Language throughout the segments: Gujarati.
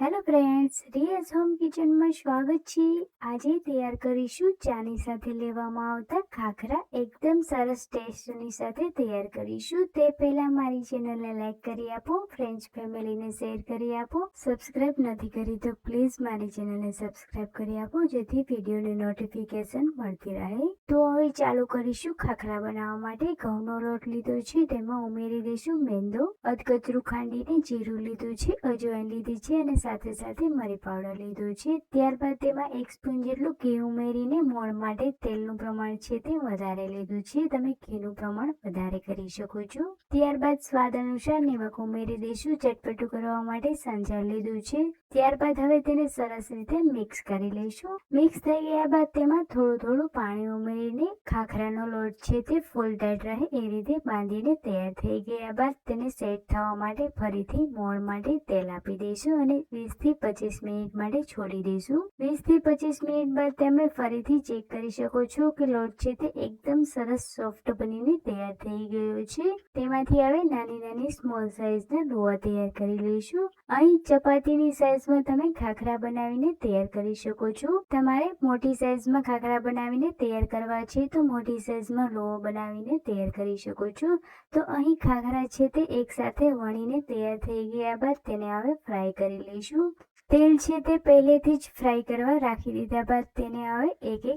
હેલો ફ્રેન્ડ્સ, રિયાઝ હોમ કિચનમાં સ્વાગત છે। આજે તૈયાર કરીશું ચાની સાથે લેવામાં આવતા ખાખરા। એકદમ સરસ ટેસ્ટની સાથે તૈયાર કરીશું। તે પહેલા મારી ચેનલને લાઈક કરી આપો, ફ્રેન્ડ્સ ફેમિલીને શેર કરી આપો। સબસ્ક્રાઇબ નથી કરી તો પ્લીઝ મારી ચેનલને સબસ્ક્રાઇબ કરી આપો, જેથી વિડીયોની નોટિફિકેશન મળતી રહે। તો હવે ચાલુ કરીશું ખાખરા બનાવવા માટે। ઘઉંનો લોટ લીધો છે, તેમાં ઉમેરી દઈશું મેંદો, અધકચરું ખાંડીને જીરું લીધું છે, અજવાઈન લીધી છે અને સાથે સાથે મરી પાવડર લીધો છે। ત્યારબાદ તેમાં 1 સ્પૂન જેટલું ઘી ઉમેરીને મોણ માટે તેલનું પ્રમાણ છે તે વધારે લીધું છે। તમે ઘીનું પ્રમાણ વધારે કરી શકો છો। ત્યારબાદ સ્વાદ અનુસાર નમક ઉમેરી દઈશું। ચટપટું કરવા માટે સંજાર લીધું છે। ત્યારબાદ હવે તેને સરસ રીતે મિક્સ કરી લઈશું। મિક્સ થઈ ગયા બાદ તેમાં થોડું પાણી ઉમેરીને ખાખરાનો લોટ છે તે ફૂલ ટાઈટ રહે એ રીતે બાંધીને તૈયાર થઈ ગયા બાદ તેને સેટ થવા માટે ફરીથી મોણ માટે તેલ આપી દઈશું અને 20 થી 25 મિનિટ માટે છોડી દઈશું। 20 થી 25 મિનિટ બાદ તમે ફરીથી ચેક કરી શકો છો કે લોટ છે તે એકદમ સરસ સોફ્ટ બનીને તૈયાર થઈ ગયો છે। તેમાંથી હવે નાની સ્મોલ સાઈઝના લોઆ તૈયાર કરી લઈશું। અહીં ચપાતીની સાઈઝમાં તમે ખાખરા બનાવીને તૈયાર કરી શકો છો। તમારે મોટી સાઈઝમાં ખાખરા બનાવીને તૈયાર કરવા છે તો મોટી સાઈઝમાં લોઆ બનાવીને તૈયાર કરી શકો છો। તો અહીં ખાખરા છે તે એકસાથે વણીને તૈયાર થઈ ગયા બાદ તેને હવે ફ્રાય કરી લઈશું। તેલ છે તે પહેલેથી જ ફ્રાય કરવા રાખી દીધા બાદ તેને હવે એક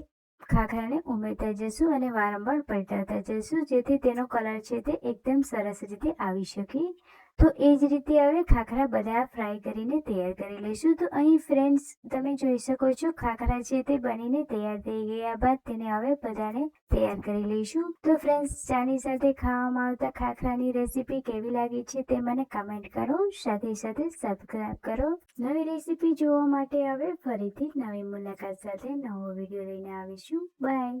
ખાખરાને ઉમેરતા જશું અને વારંવાર પલટાતા જશું, જેથી તેનો કલર છે તે એકદમ સરસ રીતે આવી શકે। તો એ જ રીતે હવે ખાખરા બધા ફ્રાય કરીને તૈયાર કરી લઈશું। તો અહીં ફ્રેન્ડ્સ તમે જોઈ શકો છો ખાખરા છે તે બનીને તૈયાર થઈ ગયા બાદ તેને હવે બધાને તૈયાર કરી લઈશું। તો ફ્રેન્ડ્સ, ચાની સાથે ખાવામાં આવતા ખાખરાની રેસીપી કેવી લાગી છે તે મને કમેન્ટ કરો, સાથે સબસ્ક્રાઇબ કરો। નવી રેસીપી જોવા માટે હવે ફરીથી નવી મુલાકાત સાથે નવો વિડીયો લઈને આવીશું। બાય।